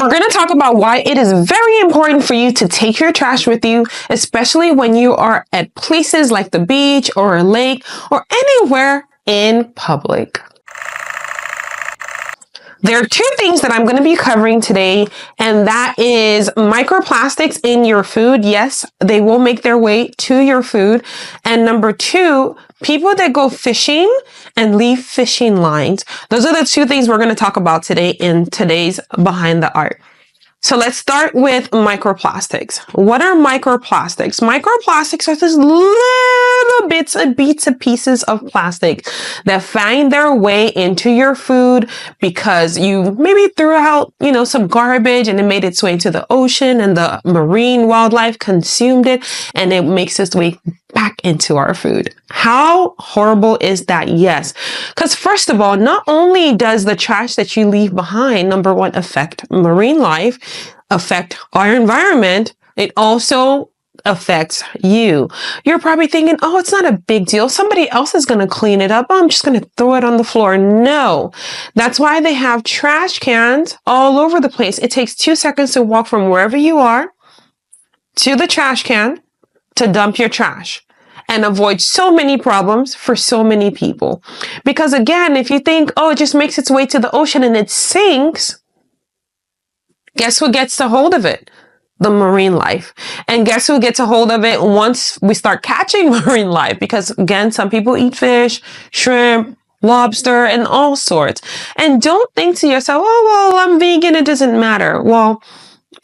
We're going to talk about why it is very important for you to take your trash with you, especially when you are at places like the beach or a lake or anywhere in public. There are two things that I'm going to be covering today, and that is microplastics in your food. Yes, they will make their way to your food. And number two, people that go fishing and leave fishing lines. Those are the two things we're going to talk about today in today's Behind the Art. So let's start with microplastics. What are microplastics? Microplastics are these little bits and pieces of plastic that find their way into your food because you maybe threw out, some garbage and it made its way into the ocean and the marine wildlife consumed it and it makes its way back into our food. How horrible is that? Yes. Because first of all, not only does the trash that you leave behind, number one, affect marine life, affect our environment, it also affects you. You're probably thinking, oh, it's not a big deal. Somebody else is going to clean it up. I'm just going to throw it on the floor. No, that's why they have trash cans all over the place. It takes 2 seconds to walk from wherever you are to the trash can to dump your trash and avoid so many problems for so many people. Because again, if you think, oh, it just makes its way to the ocean and it sinks, guess who gets a hold of it? The marine life. And guess who gets a hold of it once we start catching marine life? Because again, some people eat fish, shrimp, lobster, and all sorts. And don't think to yourself, oh, well, I'm vegan, it doesn't matter. Well,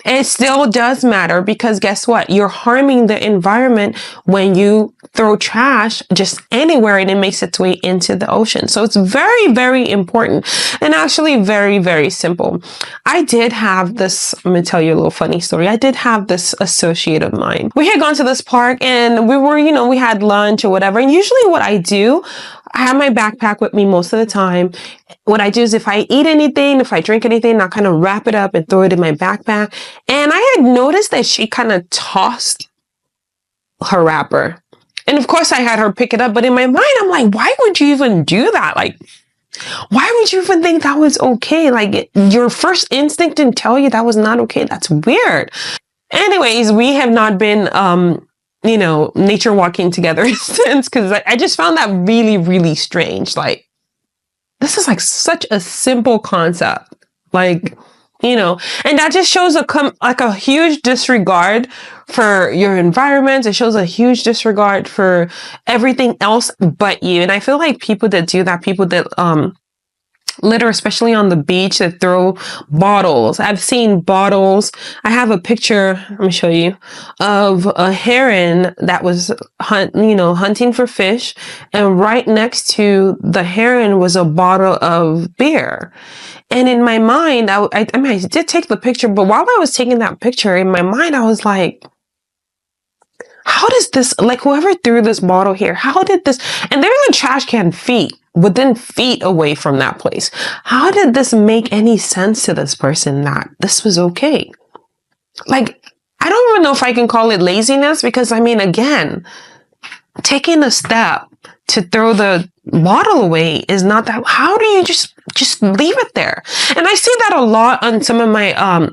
it still does matter because guess what? You're harming the environment when you throw trash just anywhere and it makes its way into the ocean. So it's very, very important and actually very, very simple. I did have this, let me tell you a little funny story. I did have this associate of mine. We had gone to this park and we were, we had lunch or whatever. And usually what I do, I have my backpack with me most of the time. What I do is if I eat anything, if I drink anything, I'll kind of wrap it up and throw it in my backpack. And I had noticed that she kind of tossed her wrapper. And of course I had her pick it up. But in my mind, I'm like, why would you even do that? Like, why would you even think that was okay? Like your first instinct didn't tell you that was not okay. That's weird. Anyways, we have not been, nature walking together since, because I just found that really, really strange. Like, this is like such a simple concept, and that just shows a huge disregard for your environment. It shows a huge disregard for everything else but you. And I feel like people that do that, people that, litter, especially on the beach, that throw bottles. I've seen bottles. I have a picture, let me show you, of a heron that was hunting for fish. And right next to the heron was a bottle of beer. And in my mind, I did take the picture, but while I was taking that picture, in my mind, I was like, how does this, whoever threw this bottle here, how did this, and there's a trash can within feet away from that place. How did this make any sense to this person that this was okay? I don't even know if I can call it laziness because, again, taking a step to throw the bottle away is not that. How do you just leave it there? And I see that a lot on some of my,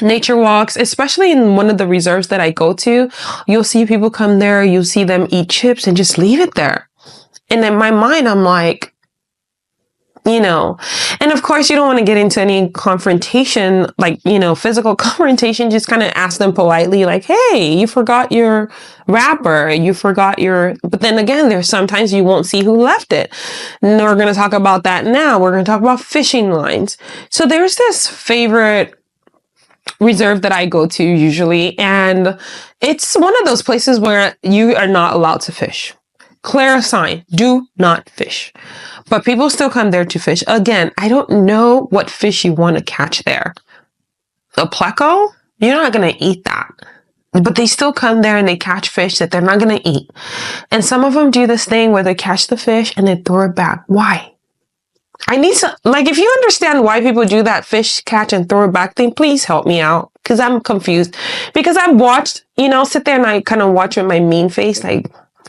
nature walks, especially in one of the reserves that I go to. You'll see people come there, you'll see them eat chips and just leave it there. And in my mind, I'm like, and of course you don't want to get into any confrontation, physical confrontation. Just kind of ask them politely, like, hey, you forgot your wrapper, but then again, there's sometimes you won't see who left it. And we're going to talk about that now. We're going to talk about fishing lines. So there's this favorite reserve that I go to usually, and it's one of those places where you are not allowed to fish. Clear sign, do not fish. But people still come there to fish. Again, I don't know what fish you want to catch there. A pleco? You're not going to eat that. But they still come there and they catch fish that they're not going to eat. And some of them do this thing where they catch the fish and they throw it back. Why? I need some, if you understand why people do that fish catch and throw it back thing, please help me out. Because I'm confused. Because I've watched, sit there and I kind of watch with my mean face,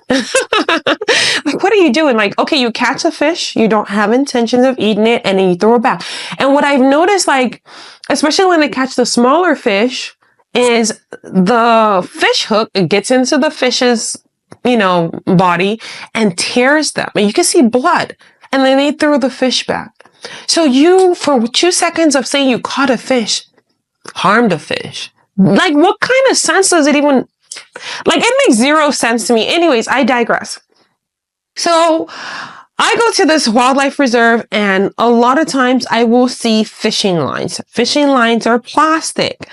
Like, what are you doing? Like, okay, you catch a fish, you don't have intentions of eating it, and then you throw it back. And what I've noticed, like, especially when they catch the smaller fish, is the fish hook, it gets into the fish's, body and tears them. And you can see blood. And then they throw the fish back. So you, for 2 seconds of saying you caught a fish, harmed a fish. Like, what kind of sense does it even, like, it makes zero sense to me. Anyways, I digress. So I go to this wildlife reserve, and a lot of times I will see fishing lines. Fishing lines are plastic.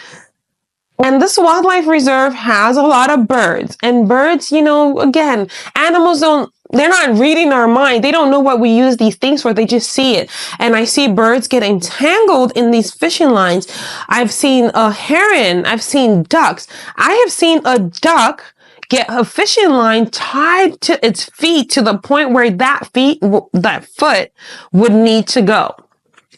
And this wildlife reserve has a lot of birds. And birds, again, animals they're not reading our mind. They don't know what we use these things for. They just see it. And I see birds get entangled in these fishing lines. I've seen a heron. I've seen ducks. I have seen a duck get a fishing line tied to its feet to the point where that foot would need to go.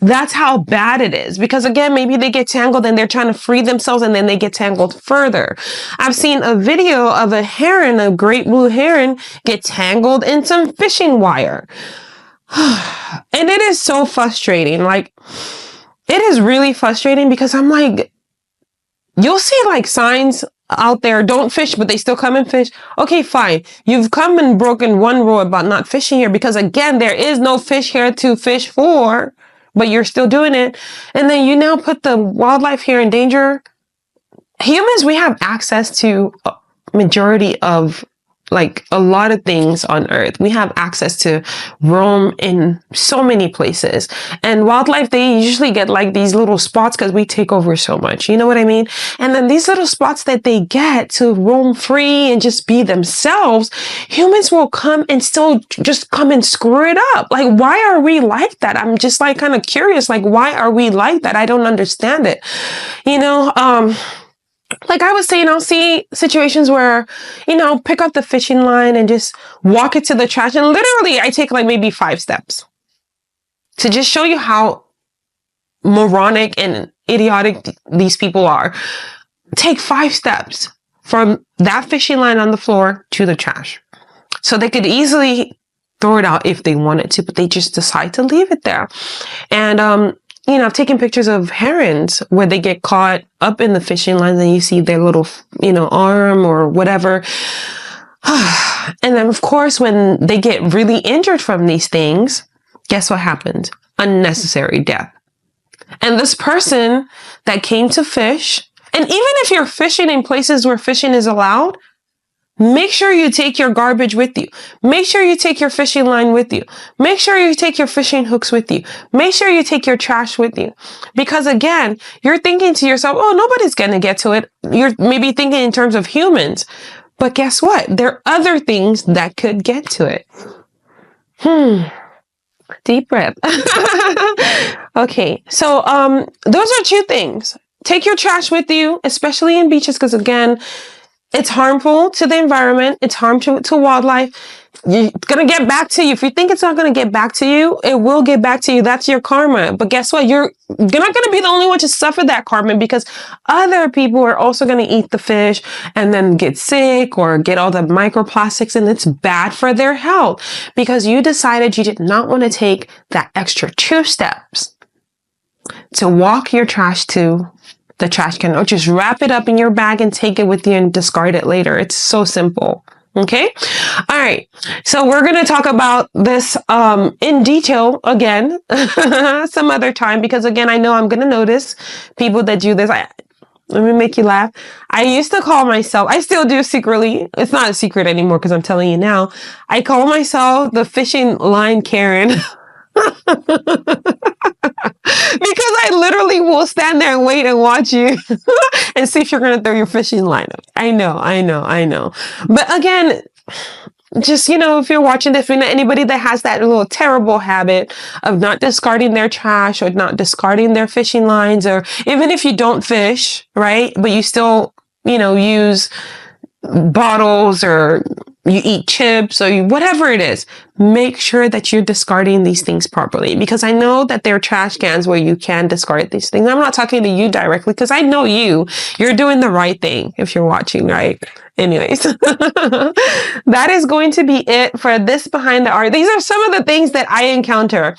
That's how bad it is. Because again, maybe they get tangled and they're trying to free themselves and then they get tangled further. I've seen a video of a heron, a great blue heron, get tangled in some fishing wire. And it is so frustrating. Like, it is really frustrating because I'm like, you'll see like signs out there, don't fish, but they still come and fish. Okay, fine. You've come and broken one rule about not fishing here because again, there is no fish here to fish for. But you're still doing it. And then you now put the wildlife here in danger. Humans, we have access to a majority of, like, a lot of things on Earth. We have access to roam in so many places. And wildlife, they usually get like these little spots because we take over so much. You know what I mean? And then these little spots that they get to roam free and just be themselves, humans will come and still just come and screw it up. Like, why are we like that? I'm just like kind of curious. Like, why are we like that? I don't understand it. Like I was saying, I'll see situations where, pick up the fishing line and just walk it to the trash. And literally, I take like maybe 5 steps to just show you how moronic and idiotic these people are. Take 5 steps from that fishing line on the floor to the trash. So they could easily throw it out if they wanted to, but they just decide to leave it there. And, I've taken pictures of herons where they get caught up in the fishing lines and you see their little, arm or whatever. And then, of course, when they get really injured from these things, guess what happens? Unnecessary death. And this person that came to fish, and even if you're fishing in places where fishing is allowed, make sure you take your garbage with you. Make sure you take your fishing line with you. Make sure you take your fishing hooks with you. Make sure you take your trash with you. Because again, you're thinking to yourself, oh, nobody's going to get to it. You're maybe thinking in terms of humans. But guess what? There are other things that could get to it. Deep breath. Okay. So, those are 2 things. Take your trash with you, especially in beaches. Because again, it's harmful to the environment. It's harmful to wildlife. It's going to get back to you. If you think it's not going to get back to you, it will get back to you. That's your karma. But guess what? You're not going to be the only one to suffer that karma because other people are also going to eat the fish and then get sick or get all the microplastics, and it's bad for their health because you decided you did not want to take that extra 2 steps to walk your trash to the trash can, or just wrap it up in your bag and take it with you and discard it later. It's so simple. Okay. All right. So we're going to talk about this, in detail again, some other time, because again, I know I'm going to notice people that do this. Let me make you laugh. I used to call myself, I still do secretly. It's not a secret anymore because I'm telling you now. I call myself the fishing line Karen. Because I literally will stand there and wait and watch you and see if you're going to throw your fishing line up. I know. But again, just, if you're watching this, anybody that has that little terrible habit of not discarding their trash or not discarding their fishing lines, or even if you don't fish, right? But you still, use bottles or you eat chips or whatever it is, make sure that you're discarding these things properly, because I know that there are trash cans where you can discard these things. I'm not talking to you directly because I know you're doing the right thing if you're watching, right? Anyways, that is going to be it for this behind the art. These are some of the things that I encounter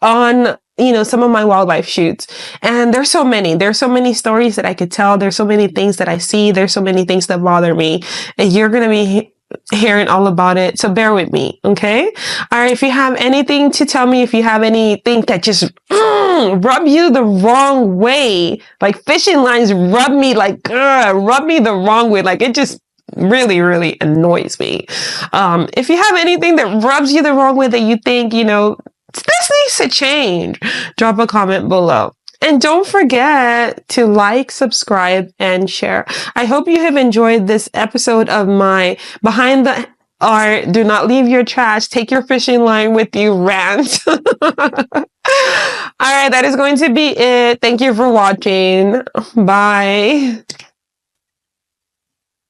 on, some of my wildlife shoots. And there's so many stories that I could tell. There's so many things that I see. There's so many things that bother me, and you're going to be hearing all about it. So bear with me. Okay. All right. If you have anything to tell me, if you have anything that just rub you the wrong way, like fishing lines rub me the wrong way. Like it just really, really annoys me. If you have anything that rubs you the wrong way that you think, this needs to change, drop a comment below. And don't forget to like, subscribe, and share. I hope you have enjoyed this episode of my behind the art, do not leave your trash, take your fishing line with you rant. All right, that is going to be it. Thank you for watching. Bye.